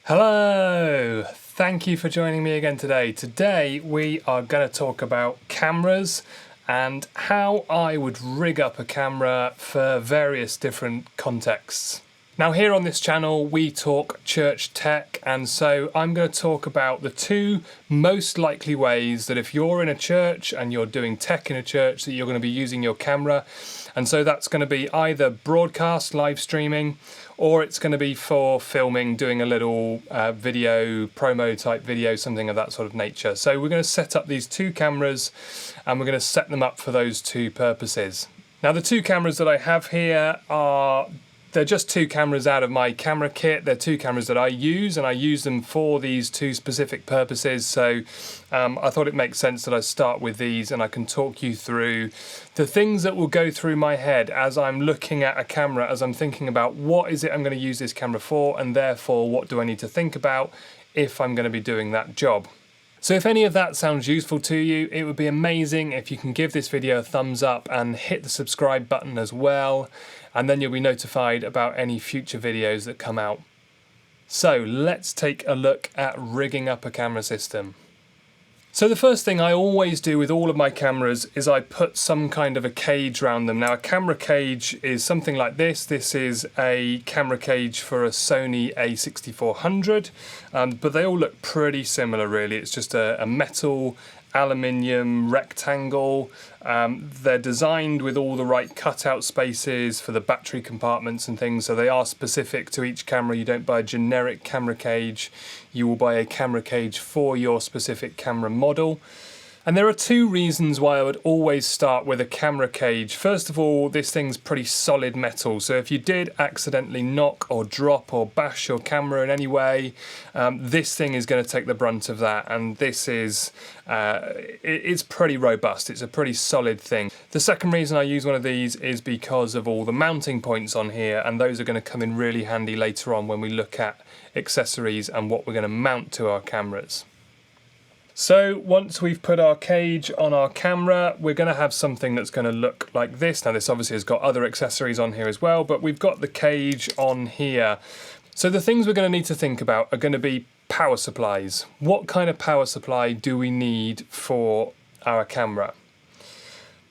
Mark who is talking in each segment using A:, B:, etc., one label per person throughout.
A: Hello! Thank you for joining me again today. Today we are going to talk about cameras and how I would rig up a camera for various different contexts. Now here on this channel we talk church tech, and so I'm going to talk about the two most likely ways that if you're in a church and you're doing tech in a church that you're going to be using your camera. And so that's going to be either broadcast, live streaming, or it's going to be for filming, doing a little video, promo type video, something of that sort of nature. So we're going to set up these two cameras and we're going to set them up for those two purposes. Now the two cameras that I have here they're just two cameras out of my camera kit. They're two cameras that I use, and I use them for these two specific purposes. So I thought it makes sense that I start with these, and I can talk you through the things that will go through my head as I'm looking at a camera, as I'm thinking about what is it I'm going to use this camera for, and therefore what do I need to think about if I'm going to be doing that job. So if any of that sounds useful to you, it would be amazing if you can give this video a thumbs up and hit the subscribe button as well, and then you'll be notified about any future videos that come out. So let's take a look at rigging up a camera system. So the first thing I always do with all of my cameras is I put some kind of a cage around them. Now a camera cage is something like this. This is a camera cage for a Sony A6400, but they all look pretty similar really. It's just a metal aluminium rectangle. They're designed with all the right cutout spaces for the battery compartments and things, so they are specific to each camera. You don't buy a generic camera cage, you will buy a camera cage for your specific camera model. And there are two reasons why I would always start with a camera cage. First of all, this thing's pretty solid metal, so if you did accidentally knock or drop or bash your camera in any way, this thing is going to take the brunt of that, and this is it's pretty robust. It's a pretty solid thing. The second reason I use one of these is because of all the mounting points on here, and those are going to come in really handy later on when we look at accessories and what we're going to mount to our cameras. So once we've put our cage on our camera, we're going to have something that's going to look like this. Now this obviously has got other accessories on here as well, but we've got the cage on here. So the things we're going to need to think about are going to be power supplies. What kind of power supply do we need for our camera?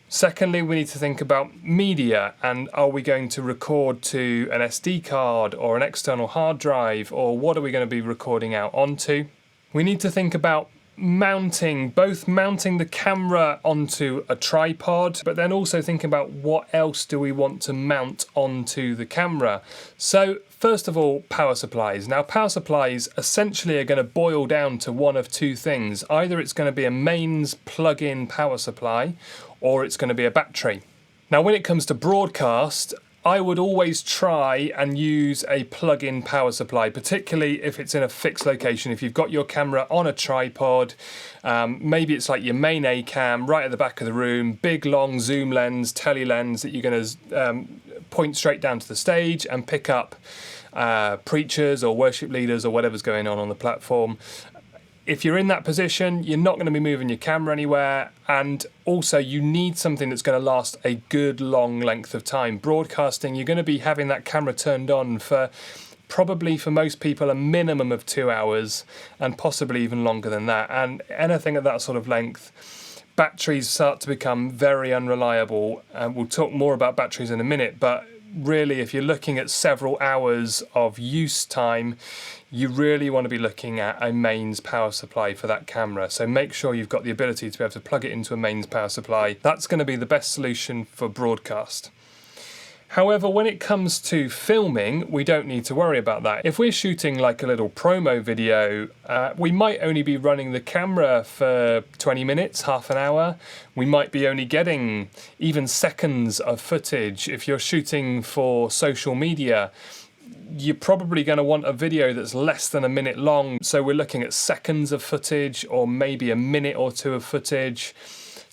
A: Secondly, we need to think about media, and are we going to record to an SD card or an external hard drive, or what are we going to be recording out onto? We need to think about mounting the camera onto a tripod, but then also thinking about what else do we want to mount onto the camera. So first of all, power supplies. Now power supplies essentially are going to boil down to one of two things. Either it's going to be a mains plug-in power supply, or it's going to be a battery. Now when it comes to broadcast, I would always try and use a plug-in power supply, particularly if it's in a fixed location. If you've got your camera on a tripod, maybe it's like your main A cam right at the back of the room, big long zoom lens, tele lens that you're going to point straight down to the stage and pick up preachers or worship leaders or whatever's going on the platform. If you're in that position, you're not going to be moving your camera anywhere, and also you need something that's going to last a good long length of time. Broadcasting, you're going to be having that camera turned on for probably, for most people, a minimum of 2 hours, and possibly even longer than that. And anything at that sort of length, batteries start to become very unreliable. We'll talk more about batteries in a minute, but really if you're looking at several hours of use time, you really want to be looking at a mains power supply for that camera. So make sure you've got the ability to be able to plug it into a mains power supply. That's going to be the best solution for broadcast. However, when it comes to filming, we don't need to worry about that. If we're shooting like a little promo video, we might only be running the camera for 20 minutes, half an hour. We might be only getting even seconds of footage. If you're shooting for social media, you're probably going to want a video that's less than a minute long. So we're looking at seconds of footage, or maybe a minute or two of footage.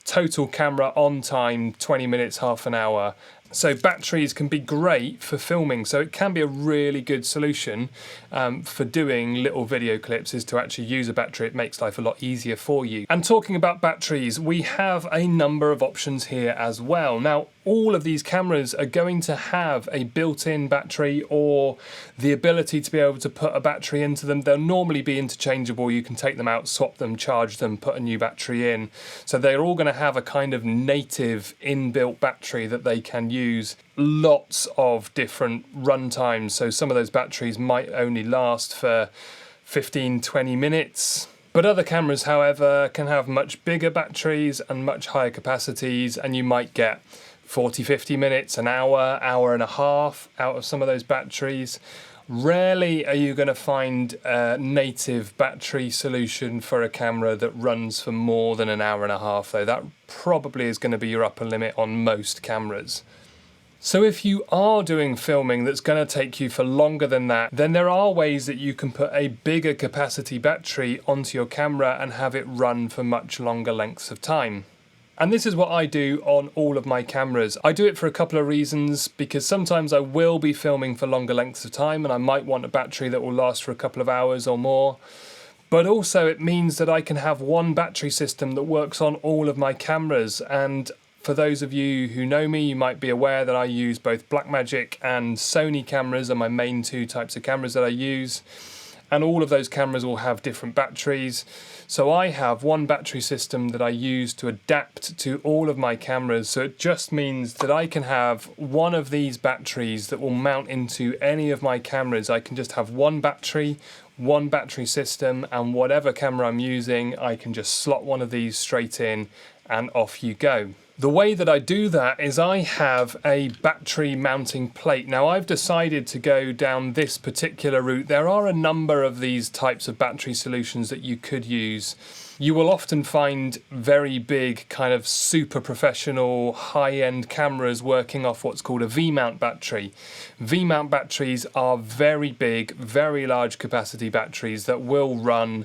A: Total camera on time, 20 minutes, half an hour. So batteries can be great for filming, so it can be a really good solution for doing little video clips, is to actually use a battery. It makes life a lot easier for you. And talking about batteries, we have a number of options here as well. Now, all of these cameras are going to have a built-in battery or the ability to be able to put a battery into them. They'll normally be interchangeable. You can take them out, swap them, charge them, put a new battery in. So they're all going to have a kind of native inbuilt battery that they can use. Lots of different run times. So some of those batteries might only last for 15-20 minutes. But other cameras, however, can have much bigger batteries and much higher capacities, and you might get 40-50 minutes, an hour, hour and a half out of some of those batteries. Rarely are you going to find a native battery solution for a camera that runs for more than an hour and a half, though. That probably is going to be your upper limit on most cameras. So if you are doing filming that's going to take you for longer than that, then there are ways that you can put a bigger capacity battery onto your camera and have it run for much longer lengths of time. And this is what I do on all of my cameras. I do it for a couple of reasons, because sometimes I will be filming for longer lengths of time and I might want a battery that will last for a couple of hours or more. But also it means that I can have one battery system that works on all of my cameras. And for those of you who know me, you might be aware that I use both Blackmagic and Sony cameras are my main two types of cameras that I use. And all of those cameras will have different batteries. So I have one battery system that I use to adapt to all of my cameras. So it just means that I can have one of these batteries that will mount into any of my cameras. I can just have one battery system, and whatever camera I'm using, I can just slot one of these straight in and off you go. The way that I do that is I have a battery mounting plate. Now I've decided to go down this particular route. There are a number of these types of battery solutions that you could use. You will often find very big, kind of super professional, high-end cameras working off what's called a V-mount battery. V-mount batteries are very big, very large capacity batteries that will run,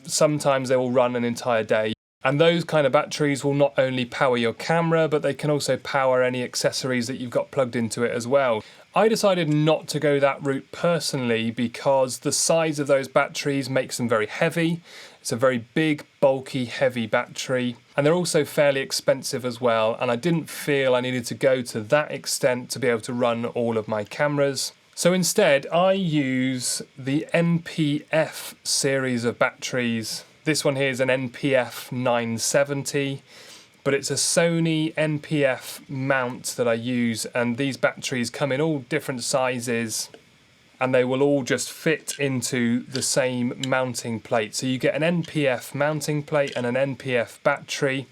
A: sometimes they will run an entire day. And those kind of batteries will not only power your camera, but they can also power any accessories that you've got plugged into it as well. I decided not to go that route personally because the size of those batteries makes them very heavy. It's a very big, bulky, heavy battery. And they're also fairly expensive as well. And I didn't feel I needed to go to that extent to be able to run all of my cameras. So instead, I use the NPF series of batteries. This one here is an NPF 970, but it's a Sony NPF mount that I use, and these batteries come in all different sizes and they will all just fit into the same mounting plate. So you get an NPF mounting plate and an NPF battery,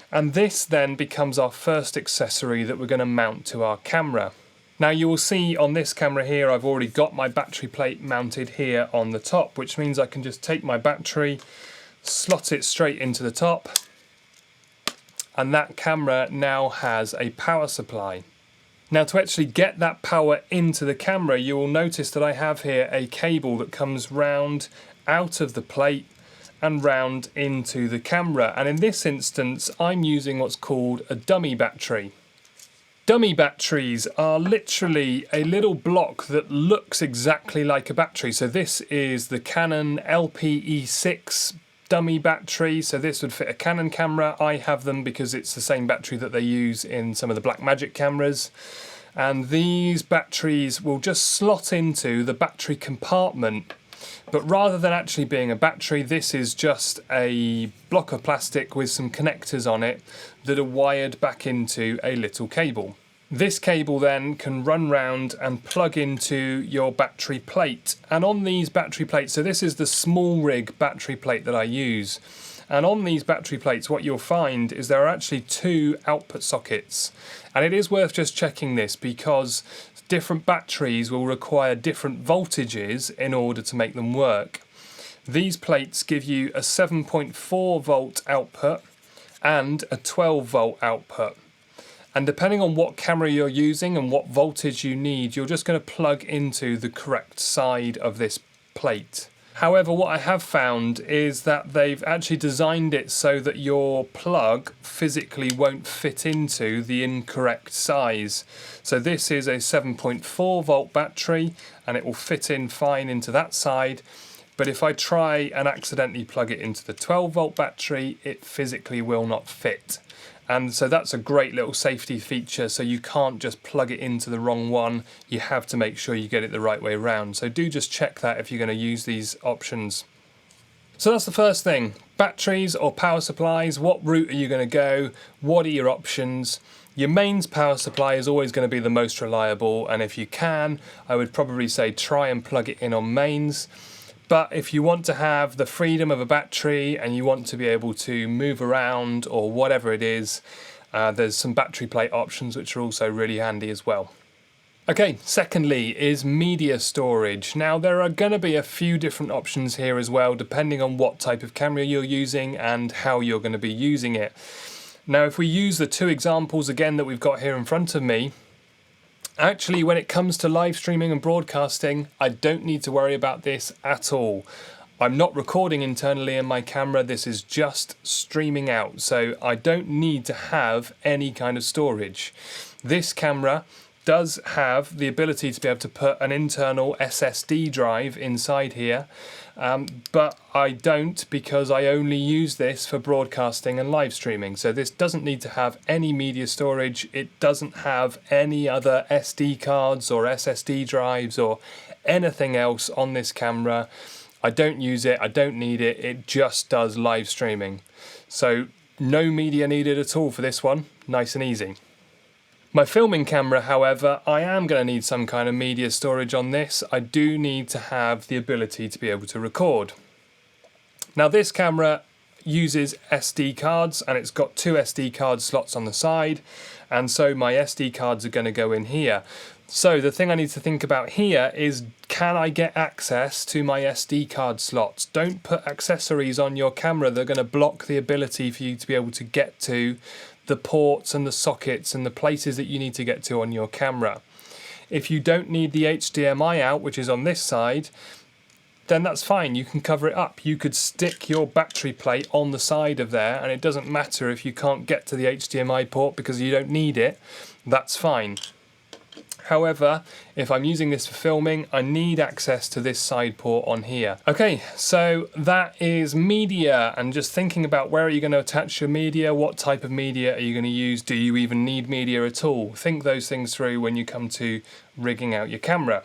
A: and this then becomes our first accessory that we're going to mount to our camera. Now you will see on this camera here I've already got my battery plate mounted here on the top, which means I can just take my battery, slot it straight into the top, and that camera now has a power supply. Now to actually get that power into the camera, you will notice that I have here a cable that comes round out of the plate and round into the camera, and in this instance I'm using what's called a dummy battery. Dummy batteries are literally a little block that looks exactly like a battery. So this is the Canon LPE6 dummy battery. So this would fit a Canon camera. I have them because it's the same battery that they use in some of the Blackmagic cameras. And these batteries will just slot into the battery compartment. But rather than actually being a battery, this is just a block of plastic with some connectors on it that are wired back into a little cable. This cable then can run round and plug into your battery plate. And on these battery plates, so this is the Smallrig battery plate that I use. And on these battery plates, what you'll find is there are actually two output sockets. And it is worth just checking this because different batteries will require different voltages in order to make them work. These plates give you a 7.4 volt output and a 12 volt output. And depending on what camera you're using and what voltage you need, you're just going to plug into the correct side of this plate. However, what I have found is that they've actually designed it so that your plug physically won't fit into the incorrect size. So this is a 7.4 volt battery and it will fit in fine into that side. But if I try and accidentally plug it into the 12 volt battery, it physically will not fit. And so that's a great little safety feature, so you can't just plug it into the wrong one, you have to make sure you get it the right way around. So do just check that if you're going to use these options. So that's the first thing, batteries or power supplies, what route are you going to go, what are your options? Your mains power supply is always going to be the most reliable, and if you can, I would probably say try and plug it in on mains. But if you want to have the freedom of a battery and you want to be able to move around or whatever it is, there's some battery plate options which are also really handy as well. Okay, secondly is media storage. Now there are going to be a few different options here as well, depending on what type of camera you're using and how you're going to be using it. Now if we use the two examples again that we've got here in front of me, actually, when it comes to live streaming and broadcasting, I don't need to worry about this at all. I'm not recording internally in my camera, this is just streaming out, so I don't need to have any kind of storage. This camera does have the ability to be able to put an internal SSD drive inside here, but I don't, because I only use this for broadcasting and live streaming. So this doesn't need to have any media storage, it doesn't have any other SD cards or SSD drives or anything else on this camera. I don't use it, I don't need it, it just does live streaming. So no media needed at all for this one, nice and easy. My filming camera, however, I am going to need some kind of media storage on this. I do need to have the ability to be able to record. Now this camera uses SD cards and it's got two SD card slots on the side, and so my SD cards are going to go in here. So the thing I need to think about here is, can I get access to my SD card slots? Don't put accessories on your camera that are going to block the ability for you to be able to get to the ports and the sockets and the places that you need to get to on your camera. If you don't need the HDMI out, which is on this side, then that's fine, you can cover it up. You could stick your battery plate on the side of there and it doesn't matter if you can't get to the HDMI port because you don't need it, that's fine. However, if I'm using this for filming, I need access to this side port on here. Okay, so that is media, and just thinking about where are you going to attach your media, what type of media are you going to use, do you even need media at all? Think those things through when you come to rigging out your camera.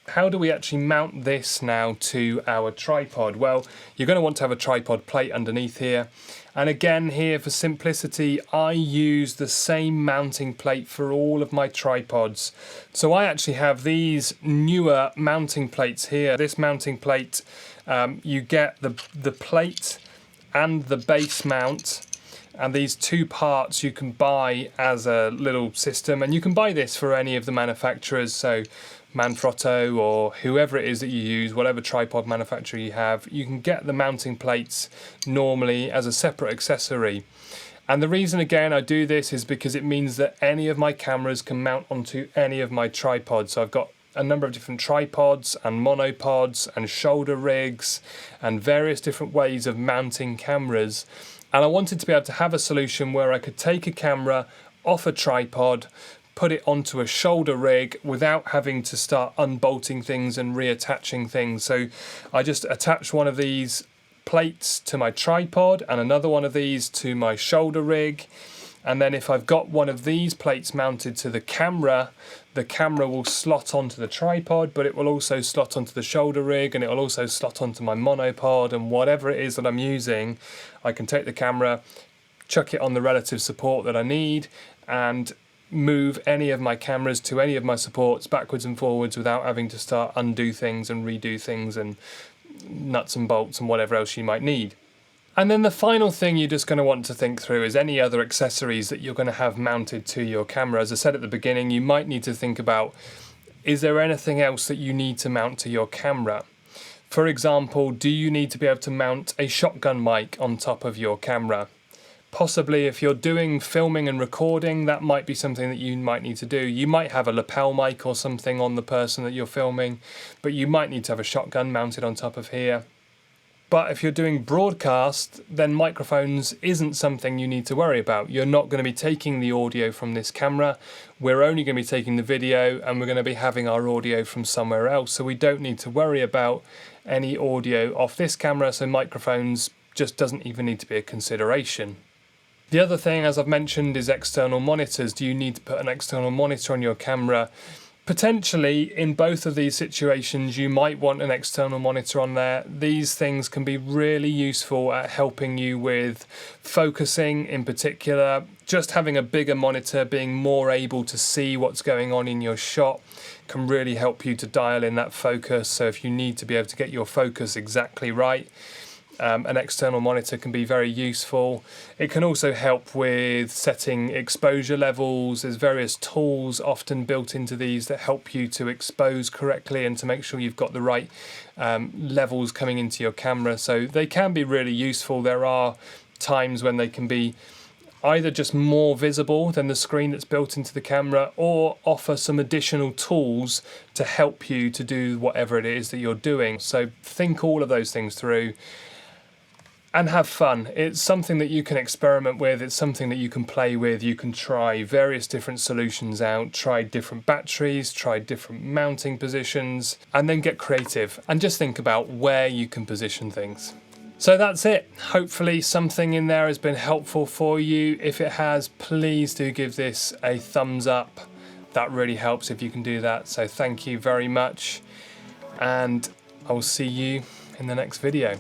A: How do we actually mount this now to our tripod? Well, you're going to want to have a tripod plate underneath here. And again here, for simplicity, I use the same mounting plate for all of my tripods. So I actually have these newer mounting plates here. This mounting plate, you get the plate and the base mount. And these two parts you can buy as a little system. And you can buy this for any of the manufacturers. So Manfrotto or whoever it is that you use, whatever tripod manufacturer you have, you can get the mounting plates normally as a separate accessory. And the reason again I do this is because it means that any of my cameras can mount onto any of my tripods. So I've got a number of different tripods and monopods and shoulder rigs and various different ways of mounting cameras. And I wanted to be able to have a solution where I could take a camera off a tripod, put it onto a shoulder rig without having to start unbolting things and reattaching things. So I just attach one of these plates to my tripod and another one of these to my shoulder rig. And then if I've got one of these plates mounted to the camera will slot onto the tripod, but it will also slot onto the shoulder rig, and it will also slot onto my monopod, and whatever it is that I'm using, I can take the camera, chuck it on the relative support that I need, and move any of my cameras to any of my supports backwards and forwards without having to start undo things and redo things and nuts and bolts and whatever else you might need. And then the final thing you're just going to want to think through is any other accessories that you're going to have mounted to your camera. As I said at the beginning, you might need to think about, is there anything else that you need to mount to your camera? For example, do you need to be able to mount a shotgun mic on top of your camera? Possibly if you're doing filming and recording, that might be something that you might need to do. You might have a lapel mic or something on the person that you're filming, but you might need to have a shotgun mounted on top of here. But if you're doing broadcast, then microphones isn't something you need to worry about. You're not going to be taking the audio from this camera. We're only going to be taking the video, and we're going to be having our audio from somewhere else. So we don't need to worry about any audio off this camera. So microphones just doesn't even need to be a consideration. The other thing, as I've mentioned, is external monitors. Do you need to put an external monitor on your camera? Potentially, in both of these situations, you might want an external monitor on there. These things can be really useful at helping you with focusing in particular. Just having a bigger monitor, being more able to see what's going on in your shot can really help you to dial in that focus. So if you need to be able to get your focus exactly right, an external monitor can be very useful. It can also help with setting exposure levels. There's various tools often built into these that help you to expose correctly and to make sure you've got the right levels coming into your camera. So they can be really useful. There are times when they can be either just more visible than the screen that's built into the camera, or offer some additional tools to help you to do whatever it is that you're doing. So think all of those things through and have fun. It's something that you can experiment with. It's something that you can play with. You can try various different solutions out, try different batteries, try different mounting positions, and then get creative and just think about where you can position things. So that's it. Hopefully something in there has been helpful for you. If it has, please do give this a thumbs up. That really helps if you can do that. So thank you very much, and I will see you in the next video.